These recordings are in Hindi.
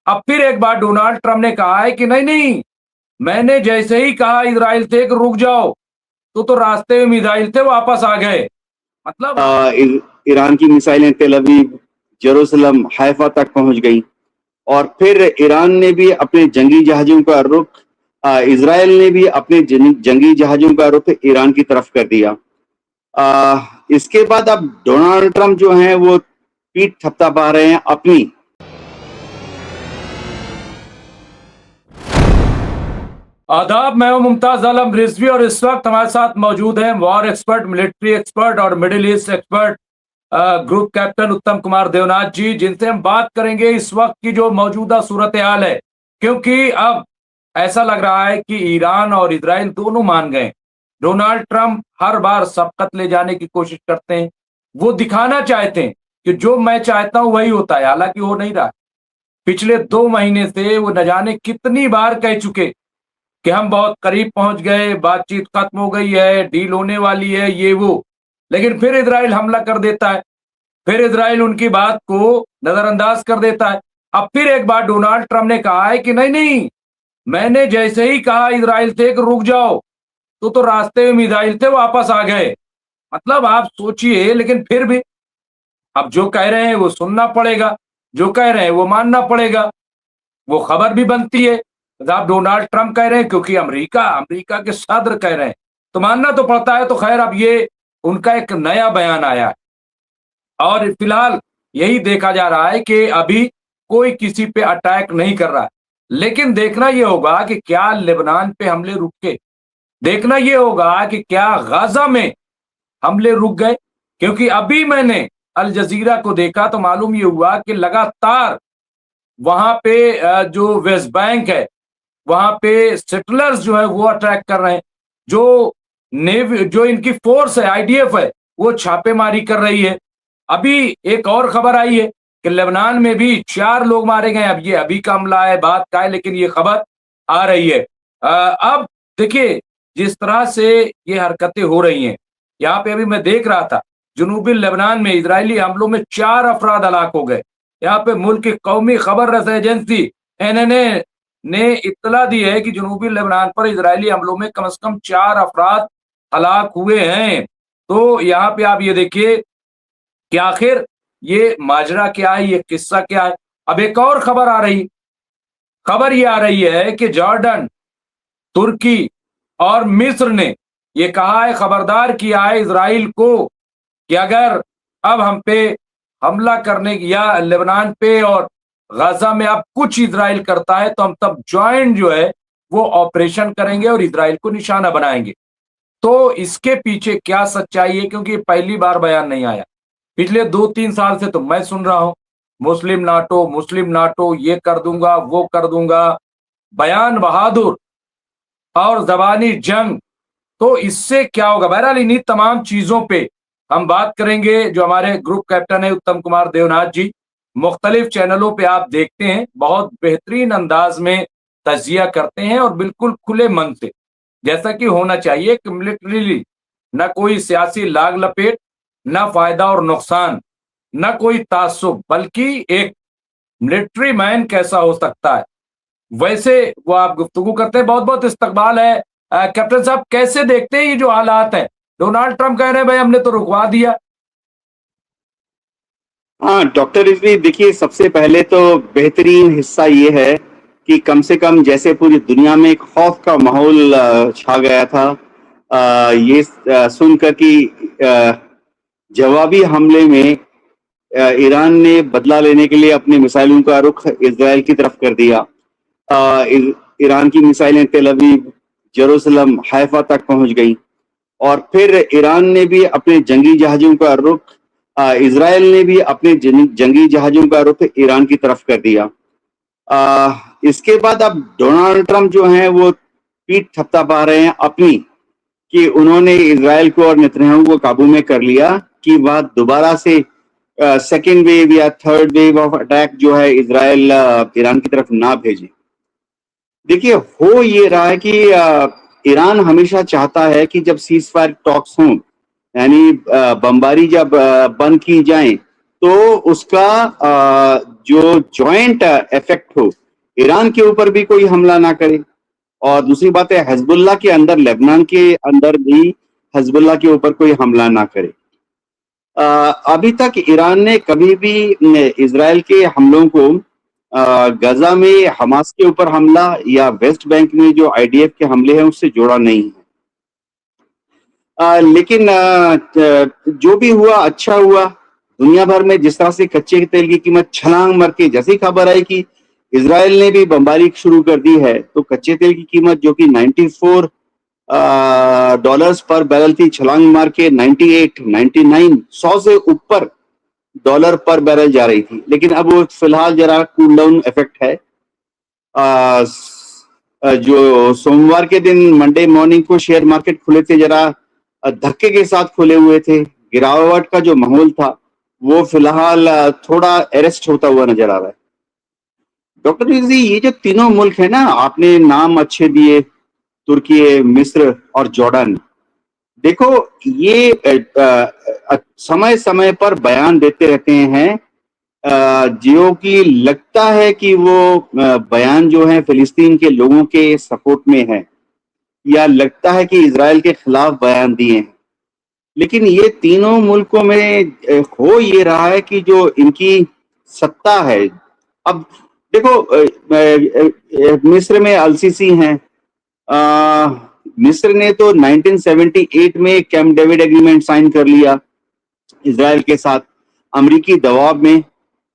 अब फिर एक बार डोनाल्ड ट्रंप ने कहा है कि नहीं नहीं, मैंने जैसे ही कहा इजराइल से कि रुक जाओ, तो रास्ते में मिसाइल थे वापस आ गए। मतलब ईरान की मिसाइलें तेल अवीव, जेरूसलम, हैफा तक पहुंच गई और फिर ईरान ने भी अपने जंगी जहाजों का रुख, इजराइल ने भी अपने जंगी जहाजों का रुख ईरान की तरफ कर दिया। इसके बाद अब डोनाल्ड ट्रंप जो हैं वो पीठ थपथपा रहे हैं अपनी। आदाब, मैं हूं मुमताज आलम रिजवी और इस वक्त हमारे साथ मौजूद हैं वॉर एक्सपर्ट, मिलिट्री एक्सपर्ट और middle east expert group captain उत्तम कुमार देवनाथ जी, जिनसे हम बात करेंगे इस वक्त की जो मौजूदा सूरत हाल है। क्योंकि अब ऐसा लग रहा है कि ईरान और इजराइल दोनों मान गए। डोनाल्ड ट्रंप हर बार सबकत ले जाने की कोशिश करते हैं, वो दिखाना चाहते हैं कि जो मैं चाहता हूं वही होता है, हालांकि हो नहीं रहा। पिछले 2 महीने से वो न जाने कितनी बार कह चुके कि हम बहुत करीब पहुंच गए, बातचीत खत्म हो गई है, डील होने वाली है, ये वो। लेकिन फिर इजराइल हमला कर देता है, फिर इजराइल उनकी बात को नजरअंदाज कर देता है। अब फिर एक बार डोनाल्ड ट्रंप ने कहा है कि नहीं नहीं, मैंने जैसे ही कहा इजराइल से कि रुक जाओ, तो रास्ते में मिसाइल थे वापस आ गए। मतलब आप सोचिए, लेकिन फिर भी अब जो कह रहे हैं वो सुनना पड़ेगा, जो कह रहे हैं वो मानना पड़ेगा। वो खबर भी बनती है, आप डोनाल्ड ट्रंप कह रहे हैं क्योंकि अमेरिका अमेरिका के सदर कह रहे हैं, तो मानना तो पड़ता है। तो खैर, अब ये उनका एक नया बयान आया है और फिलहाल यही देखा जा रहा है कि अभी कोई किसी पे अटैक नहीं कर रहा है। लेकिन देखना यह होगा कि क्या लेबनान पे हमले रुक के, देखना यह होगा कि क्या गाजा में हमले रुक गए। क्योंकि अभी मैंने अल जजीरा को देखा तो मालूम यह हुआ कि लगातार वहां पे जो वेस्ट बैंक है, वहां पे सेटलर्स जो है वो अटैक कर रहे हैं। जो नेवी, जो इनकी फोर्स है, आईडीएफ है, वो छापेमारी कर रही है। अभी एक और खबर आई है कि लेबनान में भी 4 लोग मारे गए। अब ये अभी का हमला है, बात का है, लेकिन ये खबर आ रही है। अब देखिए, जिस तरह से ये हरकतें हो रही हैं, यहाँ पे अभी मैं देख रहा था जनूबी लेबनान में इजरायली हमलों में 4 अफराद हलाक हो गए। यहाँ पे मुल्क की कौमी खबर रसा एजेंसी एनएनए ने इत्तला दी है कि जनूबी लेबनान पर इजरायली हमलों में कम से कम 4 अफराद हलाक हुए हैं। तो यहाँ पे आप ये देखिए कि आखिर ये माजरा क्या है, ये किस्सा क्या है। अब एक और खबर आ रही, खबर ये आ रही है कि जॉर्डन, तुर्की और मिस्र ने ये कहा है, खबरदार किया है इजराइल को कि अगर अब हम पे हमला करने या लेबनान पे और गाजा में अब कुछ इजराइल करता है तो हम तब ज्वाइंट जो है वो ऑपरेशन करेंगे और इजराइल को निशाना बनाएंगे। तो इसके पीछे क्या सच्चाई है, क्योंकि पहली बार बयान नहीं आया। पिछले 2-3 साल से तो मैं सुन रहा हूं मुस्लिम नाटो ये कर दूंगा, वो कर दूंगा, बयान बहादुर और जबानी जंग। तो इससे क्या होगा? बहरहाल इन्हीं तमाम चीजों पे हम बात करेंगे। जो हमारे ग्रुप कैप्टन है उत्तम कुमार देवनाथ जी, मुख्तलिफ चैनलों पे आप देखते हैं, बहुत बेहतरीन अंदाज में तजिया करते हैं और बिल्कुल खुले मन से, जैसा कि होना चाहिए कि मिलिट्रीली न कोई सियासी लाग लपेट, न फायदा और नुकसान, न कोई तासुब, बल्कि एक मिलिट्री मैन कैसा हो सकता है वैसे वो आप गुफ्तगू करते हैं। बहुत बहुत इस्तकबाल है। कैप्टन साहब, कैसे देखते हैं ये जो हालात है? डोनाल्ड ट्रंप कह रहे हैं भाई हमने तो रुकवा दिया। हाँ डॉक्टर रिजवी, देखिए सबसे पहले तो बेहतरीन हिस्सा ये है कि कम से कम जैसे पूरी दुनिया में एक खौफ का माहौल छा गया था, ये सुनकर कि जवाबी हमले में ईरान ने बदला लेने के लिए अपने मिसाइलों का रुख इजराइल की तरफ कर दिया। ईरान की मिसाइलें तेल अवीव, जेरूसलम, हैफा तक पहुंच गई और फिर ईरान ने भी अपने जंगी जहाजों का रुख, इजराइल ने भी अपने जंगी जहाजों का रुख ईरान की तरफ कर दिया। इसके बाद अब डोनाल्ड ट्रंप जो हैं वो पीठ थपथपा रहे हैं अपनी कि उन्होंने इजराइल को और नेतन्याहू को काबू में कर लिया कि वह दोबारा से सेकेंड वेव या थर्ड वेव ऑफ अटैक जो है इजराइल ईरान की तरफ ना भेजे। देखिए, हो ये रहा है कि ईरान हमेशा चाहता है कि जब सीज फायर टॉक्स हों, यानी बमबारी जब बंद की जाए, तो उसका जो जॉइंट इफेक्ट हो, ईरान के ऊपर भी कोई हमला ना करे। और दूसरी बात है हिजबुल्लाह के अंदर, लेबनान के अंदर भी हिजबुल्लाह के ऊपर कोई हमला ना करे। अभी तक ईरान ने कभी भी इजराइल के हमलों को गजा में हमास के ऊपर हमला या वेस्ट बैंक में जो आईडीएफ के हमले हैं उससे जोड़ा नहीं है। लेकिन जो भी हुआ अच्छा हुआ। दुनिया भर में जिस तरह से कच्चे तेल की कीमत छलांग मार के, जैसी खबर आई कि इजराइल ने भी बमबारी शुरू कर दी है, तो कच्चे तेल की कीमत जो कि 94 डॉलर्स पर बैरल थी, छलांग मार के 98, 99, 100 से ऊपर डॉलर पर बैरल जा रही थी। लेकिन अब वो फिलहाल जरा कूल डाउन इफेक्ट है। जो सोमवार के दिन मंडे मॉर्निंग को शेयर मार्केट खुले थे, जरा धक्के के साथ खुले हुए थे। गिरावट का जो माहौल था वो फिलहाल थोड़ा अरेस्ट होता हुआ नजर आ रहा है। डॉक्टर रिजवी, ये जो तीनों मुल्क है ना, आपने नाम अच्छे दिए, तुर्की, मिस्र और जॉर्डन। देखो, ये समय समय पर बयान देते रहते हैं जो कि लगता है कि वो बयान जो है फिलिस्तीन के लोगों के सपोर्ट में है, या लगता है कि इजराइल के खिलाफ बयान दिए हैं। लेकिन ये तीनों मुल्कों में हो ये रहा है कि जो इनकी सत्ता है, अब देखो मिस्र में अल-सीसी हैं। मिस्र ने तो 1978 में कैंप डेविड एग्रीमेंट साइन कर लिया इजराइल के साथ, अमेरिकी दबाव में,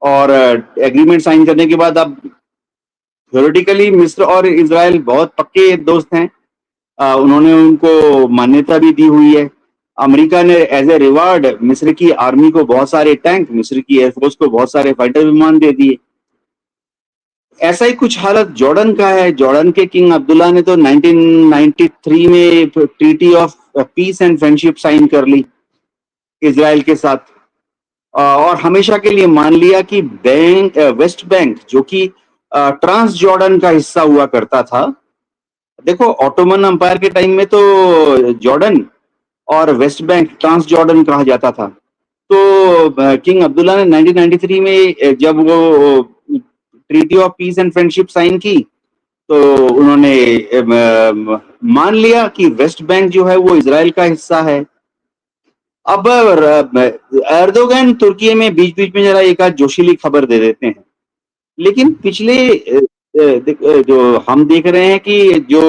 और एग्रीमेंट साइन करने के बाद अब थ्योरेटिकली मिस्र और इजराइल बहुत पक्के दोस्त हैं। उन्होंने उनको मान्यता भी दी हुई है। अमेरिका ने एज ए रिवार्ड मिस्र की आर्मी को बहुत सारे टैंक, मिस्र की एयरफोर्स को बहुत सारे फाइटर विमान दे दिए। ऐसा ही कुछ हालत जॉर्डन का है। जॉर्डन के किंग अब्दुल्ला ने तो 1993 में treaty of peace and friendship sign कर ली इजराइल के साथ, और हमेशा के लिए मान लिया कि वेस्ट बैंक जो कि ट्रांस जॉर्डन का हिस्सा हुआ करता था। देखो, ऑटोमन अंपायर के टाइम में तो जॉर्डन और वेस्ट बैंक ट्रांस जॉर्डन कहा जाता था। तो किंग अब्दुल्ला ने 1993 में जब वो treaty of peace and friendship sign की, तो उन्होंने मान लिया कि वेस्ट बैंक जो है वो इजराइल का हिस्सा है। अब एर्दोगन तुर्की में बीच बीच में जरा एक आध जोशीली खबर दे देते हैं, लेकिन पिछले जो हम देख रहे हैं कि जो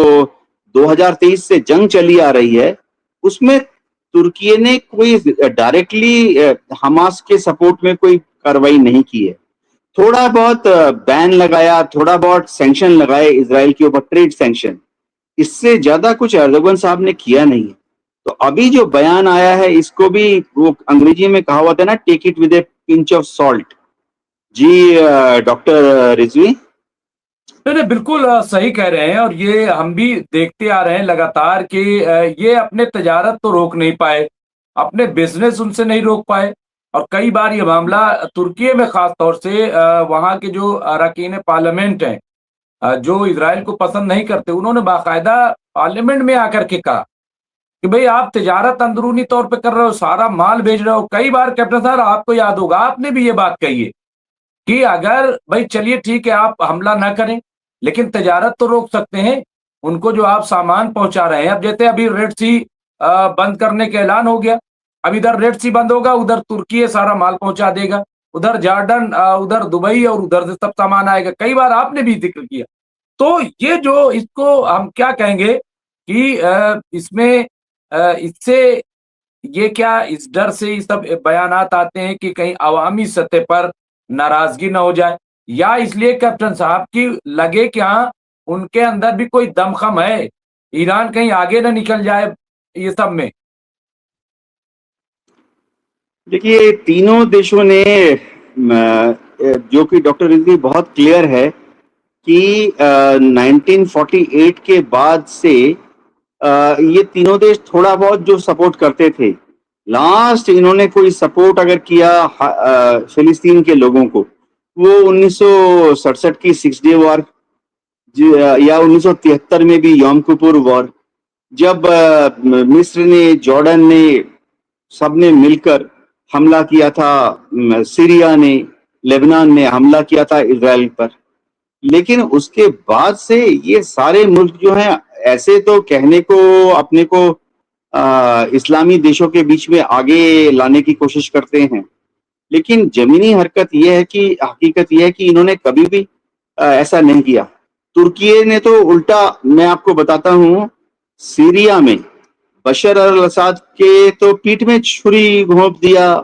2023 से जंग चली आ रही है, उसमें तुर्की ने कोई डायरेक्टली हमास के सपोर्ट में कोई कार्रवाई नहीं की है। थोड़ा बहुत बैन लगाया, थोड़ा बहुत सैंक्शन लगाए इजराइल के ऊपर, ट्रेड सैंक्शन, इससे ज्यादा कुछ एर्दोगन साहब ने किया नहीं है। तो अभी जो बयान आया है, इसको भी वो अंग्रेजी में कहा हुआ था ना, take it with a pinch of salt. जी डॉक्टर रिजवी। नहीं नहीं, बिल्कुल सही कह रहे हैं। और ये हम भी देखते आ रहे हैं लगातार कि ये अपने तजारत तो रोक नहीं पाए, अपने बिजनेस उनसे नहीं रोक पाए। और कई बार ये मामला तुर्की में खास तौर से वहाँ के जो अरकान पार्लियामेंट हैं, जो इजराइल को पसंद नहीं करते, उन्होंने बाकायदा पार्लियामेंट में आकर के कहा कि भाई आप तिजारत अंदरूनी तौर पे कर रहे हो, सारा माल भेज रहे हो। कई बार कैप्टन साहब, आपको याद होगा, आपने भी ये बात कही है कि अगर भाई चलिए ठीक है, आप हमला ना करें, लेकिन तजारत तो रोक सकते हैं। उनको जो आप सामान पहुंचा रहे हैं, अब जैसे अभी रेड सी बंद करने का ऐलान हो गया, अब इधर रेड सी बंद होगा, उधर तुर्की सारा माल पहुंचा देगा, उधर जॉर्डन, उधर दुबई, और उधर से सब सामान आएगा। कई बार आपने भी जिक्र किया। तो ये जो, इसको हम क्या कहेंगे कि इसमें इससे ये क्या, इस डर से ये सब बयानात आते हैं कि कहीं अवामी सतह पर नाराजगी न हो जाए, या इसलिए कैप्टन साहब की लगे कि हाँ उनके अंदर भी कोई दमखम है, ईरान कहीं आगे न निकल जाए ये सब में? देखिए, तीनों देशों ने जो कि डॉक्टर रिजवी बहुत क्लियर है कि 1948 के बाद से ये तीनों देश थोड़ा बहुत जो सपोर्ट करते थे, लास्ट इन्होंने कोई सपोर्ट अगर किया फिलिस्तीन के लोगों को, वो 1967 की 6 डे वॉर, या 1973 में भी यौम किपुर वॉर, जब मिस्र ने, जॉर्डन ने, सबने मिलकर हमला किया था सीरिया ने, लेबनान ने हमला किया था इजराइल पर। लेकिन उसके बाद से ये सारे मुल्क जो हैं ऐसे तो कहने को अपने को इस्लामी देशों के बीच में आगे लाने की कोशिश करते हैं, लेकिन जमीनी हकीकत ये है कि इन्होंने कभी भी ऐसा नहीं किया। तुर्की ने तो उल्टा, मैं आपको बताता हूँ, सीरिया में बशर अल असद के तो पीठ में छुरी घोंप दिया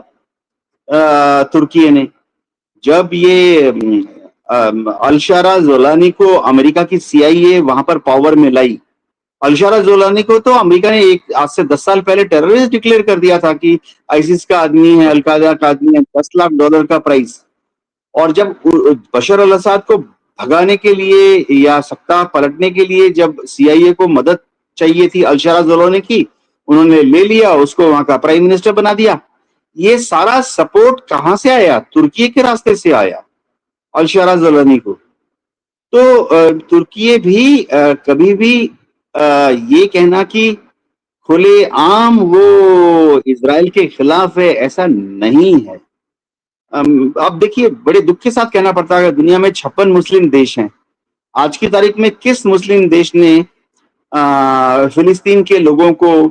तुर्की ने। जब ये अलशारा जोलानी को अमेरिका की CIA वहां पर पावर में लाई, अलशारा जोलानी को तो अमेरिका ने आज से 10 साल पहले टेररिस्ट डिक्लेयर कर दिया था कि आईसिस का आदमी है, अलकायदा का आदमी है, $10 लाख का प्राइस। और जब बशर अल असद को भगाने के लिए या सत्ता पलटने के लिए जब CIA को मदद चाहिए थी अलशारा जोलानी की, उन्होंने ले लिया, उसको वहां का प्राइम मिनिस्टर बना दिया। ये सारा सपोर्ट कहां से आया? तुर्की के रास्ते से आया अलशारा जोलानी को। तो तुर्की भी कभी भी ये कहना कि खुले आम वो इजराइल के खिलाफ है, ऐसा नहीं है। अब देखिए, बड़े दुख के साथ कहना पड़ता है, दुनिया में 56 मुस्लिम देश हैं। आज की तारीख में किस मुस्लिम देश ने फिलिस्तीन के लोगों को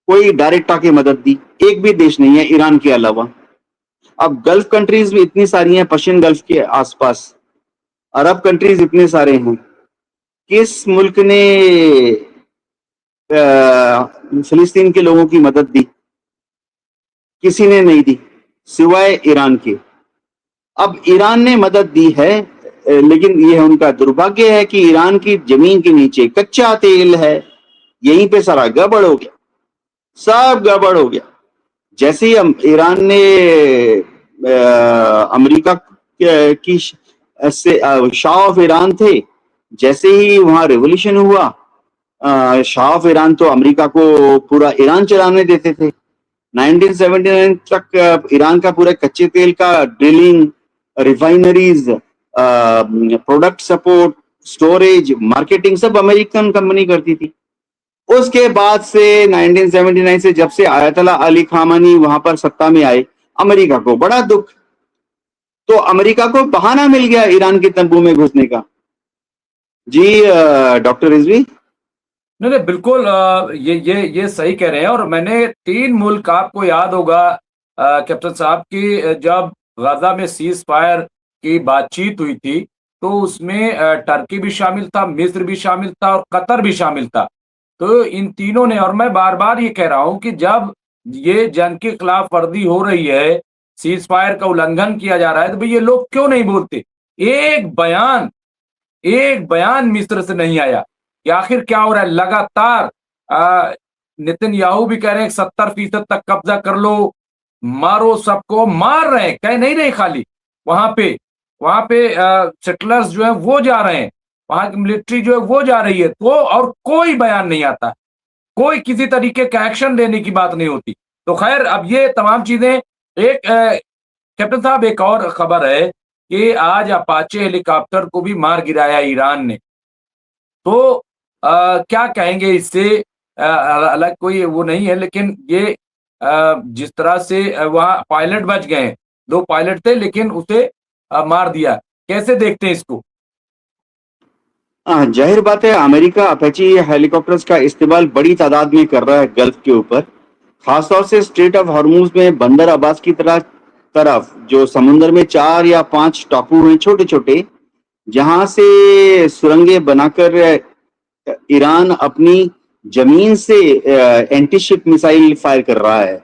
कोई डायरेक्ट आके मदद दी? एक भी देश नहीं है, ईरान के अलावा। अब गल्फ कंट्रीज भी इतनी सारी हैं, पर्शियन गल्फ के आसपास अरब कंट्रीज इतने सारे हैं। किस मुल्क ने फिलिस्तीन के लोगों की मदद दी? किसी ने नहीं दी सिवाय ईरान के। अब ईरान ने मदद दी है, लेकिन यह उनका दुर्भाग्य है कि ईरान की जमीन के नीचे कच्चा तेल है। यहीं पे सारा गड़बड़ हो गया, सब गड़बड़ हो गया। जैसे ही ईरान ने अमेरिका की से शाह ऑफ ईरान थे, जैसे ही वहां रेवोल्यूशन हुआ, शाह ऑफ ईरान तो अमेरिका को पूरा ईरान चलाने देते थे। 1979 तक ईरान का पूरा कच्चे तेल का drilling, refineries, product support, storage, marketing सब अमेरिकन कंपनी करती थी। उसके बाद से 1979 से जब से आयतुल्ला अली खामेनी वहां पर सत्ता में आए, अमेरिका को बड़ा दुख। तो अमेरिका को बहाना मिल गया ईरान के तंबू में घुसने का। जी डॉक्टर रिजवी। नहीं नहीं, बिल्कुल ये सही कह रहे हैं। और मैंने 3 मुल्क, आपको याद होगा कैप्टन साहब, की जब गाजा में सीज फायर की बातचीत हुई थी तो उसमें टर्की भी शामिल था, मिस्र भी शामिल था और कतर भी शामिल था। तो इन तीनों ने, और मैं बार बार ये कह रहा हूं कि जब ये जंग के खिलाफ वर्दी हो रही है, सीज फायर का उल्लंघन किया जा रहा है, तो भाई ये लोग क्यों नहीं बोलते? एक बयान मिस्र से नहीं आया कि आखिर क्या हो रहा है। लगातार नेतन्याहू भी कह रहे हैं 70% तक कब्जा कर लो, मारो, सबको मार रहे हैं, कह नहीं रहे खाली। वहां पे सेटलर्स जो है वो जा रहे हैं, वहां की मिलिट्री जो है वो जा रही है, तो और कोई बयान नहीं आता, कोई किसी तरीके का एक्शन लेने की बात नहीं होती। तो खैर, अब ये तमाम चीजें, एक कैप्टन साहब, एक और खबर है कि आज अपाचे हेलीकॉप्टर को भी मार गिराया ईरान ने। तो क्या कहेंगे इससे? अलग कोई वो नहीं है, लेकिन ये जिस तरह से वहां पायलट बच गए, 2 पायलट थे, लेकिन उसे मार दिया। कैसे देखते हैं इसको? जाहिर बात है, अमेरिका अपाची हेलीकॉप्टर्स का इस्तेमाल बड़ी तादाद में कर रहा है गल्फ के ऊपर, खासतौर से स्ट्रेट ऑफ हॉर्मुज में बंदर अब्बास की तरफ जो समुद्र में 4 या 5 टापू हैं छोटे छोटे, जहां से सुरंगें बनाकर ईरान अपनी जमीन से एंटी शिप मिसाइल फायर कर रहा है।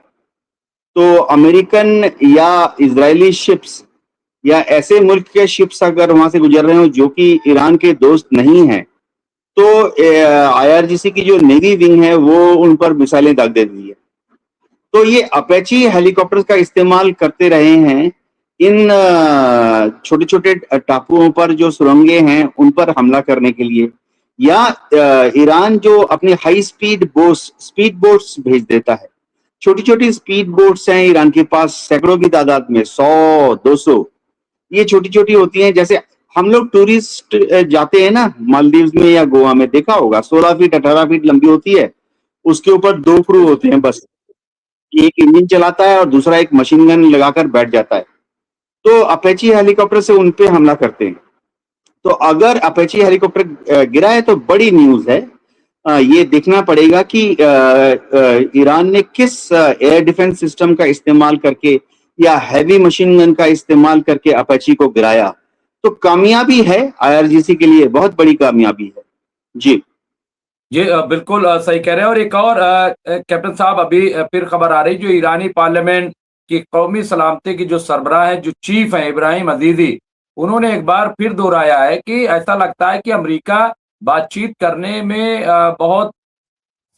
तो अमेरिकन या इजरायली शिप्स या ऐसे मुल्क के शिप्स अगर वहां से गुजर रहे हो जो कि ईरान के दोस्त नहीं हैं, तो IRGC की जो नेवी विंग है वो उन पर मिसाइलें दाग देती है। तो ये अपाची हेलीकॉप्टर्स का इस्तेमाल करते रहे हैं इन छोटे छोटे टापुओं पर जो सुरंगें हैं उन पर हमला करने के लिए, या ईरान जो अपनी हाई स्पीड बोट्स भेज देता है। छोटी छोटी स्पीड बोट्स हैं ईरान के पास, सैकड़ों की तादाद में, 100-200। ये छोटी छोटी होती हैं, जैसे हम लोग टूरिस्ट जाते हैं ना मालदीव में या गोवा में, देखा होगा, 16 फीट 18 फीट लंबी होती है, उसके ऊपर 2 क्रू होते हैं बस। एक इंजन चलाता है और दूसरा एक मशीन गन लगाकर बैठ जाता है। तो अपेची हेलीकॉप्टर से उन पे हमला करते हैं। तो अगर अपेची हेलीकॉप्टर गिरा है तो बड़ी न्यूज है। ये देखना पड़ेगा कि ईरान ने किस एयर डिफेंस सिस्टम का इस्तेमाल करके या हैवी मशीन गन का इस्तेमाल करके अपेची को गिराया। तो कामयाबी है आईआरजीसी के लिए, बहुत बड़ी कामयाबी है। जी ये बिल्कुल सही कह रहे हैं। और एक और कैप्टन साहब, अभी फिर खबर आ रही, जो ईरानी पार्लियामेंट की कौमी सलामती की जो सरबराह है, जो चीफ है इब्राहिम अजीजी, उन्होंने एक बार फिर दोहराया है कि ऐसा लगता है कि अमेरिका बातचीत करने में बहुत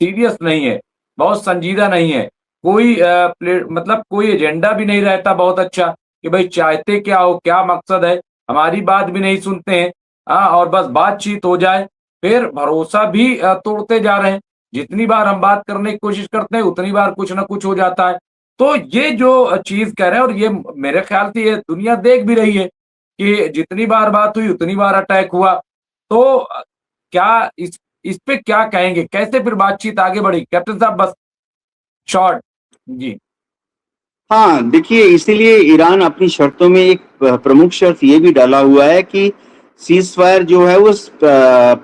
सीरियस नहीं है, बहुत संजीदा नहीं है। कोई मतलब कोई एजेंडा भी नहीं रहता बहुत अच्छा कि भाई चाहते क्या हो, क्या मकसद है, हमारी बात भी नहीं सुनते हैं। और बस बातचीत हो जाए, फिर भरोसा भी तोड़ते जा रहे हैं। जितनी बार हम बात करने की कोशिश करते हैं, उतनी बार कुछ ना कुछ हो जाता है। तो ये जो चीज़ कह रहे हैं, और ये मेरे ख्याल से ये दुनिया देख भी रही है कि जितनी बार बात हुई, उतनी बार अटैक हुआ। तो क्या इस पे क्या कहेंगे? कैसे फिर बातचीत आगे बढ़ी? कैप्टन साहब बस शॉर्ट। जी। हाँ, देखिए इसीलिए ईरान अपनी शर्तों में एक प्रमुख शर्त ये भी डाला हुआ है कि सीज फायर जो है वो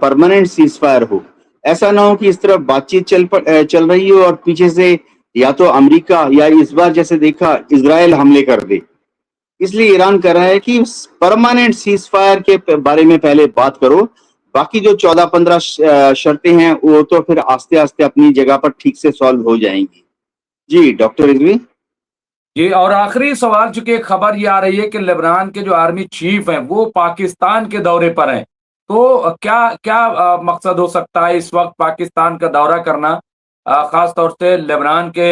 परमानेंट सीज फायर हो। ऐसा ना हो कि इस तरफ बातचीत चल रही हो और पीछे से या तो अमेरिका या इस बार जैसे देखा इजराइल हमले कर दे। इसलिए ईरान कह रहा है कि परमानेंट सीज फायर के बारे में पहले बात करो। बाकी जो 14-15 शर्तें हैं वो तो फिर आस्ते आस्ते अपनी जगह पर ठीक से सॉल्व हो जाएंगी। जी डॉक्टर रिजवी। जी, और आखिरी सवाल, चूंकि एक खबर ये आ रही है कि लेबनान के जो आर्मी चीफ हैं वो पाकिस्तान के दौरे पर हैं। तो क्या क्या मकसद हो सकता है इस वक्त पाकिस्तान का दौरा करना? खास तौर से लेबनान के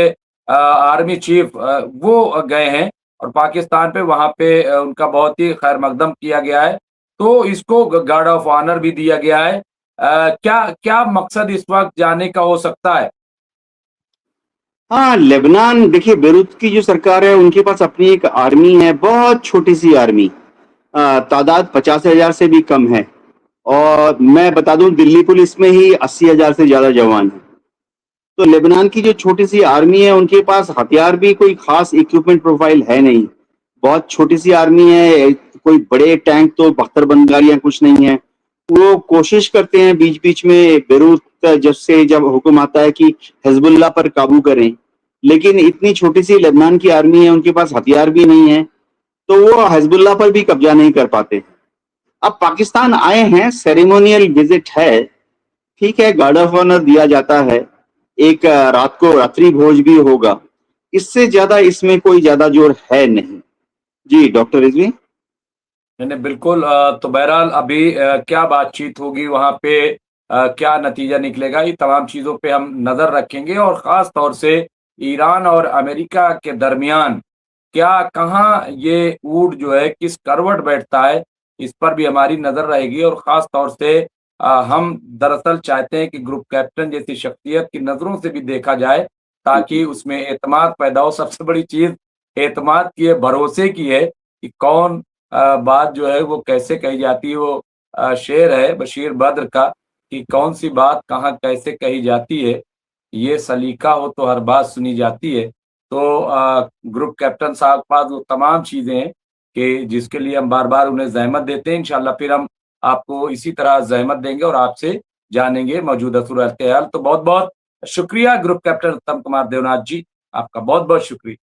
आर्मी चीफ वो गए हैं और पाकिस्तान पे, वहां पे उनका बहुत ही खैर मकदम किया गया है। तो इसको गार्ड ऑफ ऑनर भी दिया गया है। क्या क्या मकसद इस वक्त जाने का हो सकता है? हाँ, लेबनान देखिए, बेरूत की जो सरकार है उनके पास अपनी एक आर्मी है, बहुत छोटी सी आर्मी। तादाद 50,000 से भी कम है। और मैं बता दूं, दिल्ली पुलिस में ही 80,000 से ज्यादा जवान हैं। तो लेबनान की जो छोटी सी आर्मी है उनके पास हथियार भी कोई खास इक्विपमेंट प्रोफाइल है नहीं। बहुत छोटी सी आर्मी है, कोई बड़े टैंक तो बख्तर गाड़ियां कुछ नहीं है। वो कोशिश करते हैं बीच बीच में, बेरूत जब हुक्म आता है कि हिजबुल्लाह पर काबू करें, लेकिन इतनी छोटी सी लेबनान की आर्मी है, उनके पास हथियार भी नहीं है, तो वो हिजबुल्लाह पर भी कब्जा नहीं कर पाते। अब पाकिस्तान आए हैं, सेरेमोनियल विजिट है, ठीक है, गार्ड ऑफ ऑनर दिया जाता है, एक रात को रात्रि भोज भी होगा। इससे ज्यादा इसमें कोई ज्यादा जोर है नहीं। जी डॉक्टर रिजवी। नहीं नहीं, बिल्कुल। तो बहरहाल अभी क्या बातचीत होगी वहां पे, क्या नतीजा निकलेगा, ये तमाम चीजों पे हम नजर रखेंगे। और खास तौर से ईरान और अमेरिका के दरमियान क्या, कहाँ ये ऊट जो है किस करवट बैठता है, इस पर भी हमारी नजर रहेगी। और खास तौर से हम दरअसल चाहते हैं कि ग्रुप कैप्टन जैसी शख्सियत की नजरों से भी देखा जाए, ताकि उसमें एतमाद पैदा हो। सबसे बड़ी चीज एतमाद की है, भरोसे की है कि कौन बात जो है वो कैसे कही जाती है। वो शेर है बशीर बद्र का कि कौन सी बात कहाँ कैसे कही जाती है, ये सलीका हो तो हर बात सुनी जाती है। तो ग्रुप कैप्टन साहब के पास वो तमाम चीजें हैं कि जिसके लिए हम बार बार उन्हें जहमत देते हैं। इंशाल्लाह फिर हम आपको इसी तरह जहमत देंगे और आपसे जानेंगे मौजूदा सूरत हाल। तो बहुत बहुत शुक्रिया ग्रुप कैप्टन उत्तम कुमार देवनाथ जी, आपका बहुत बहुत शुक्रिया।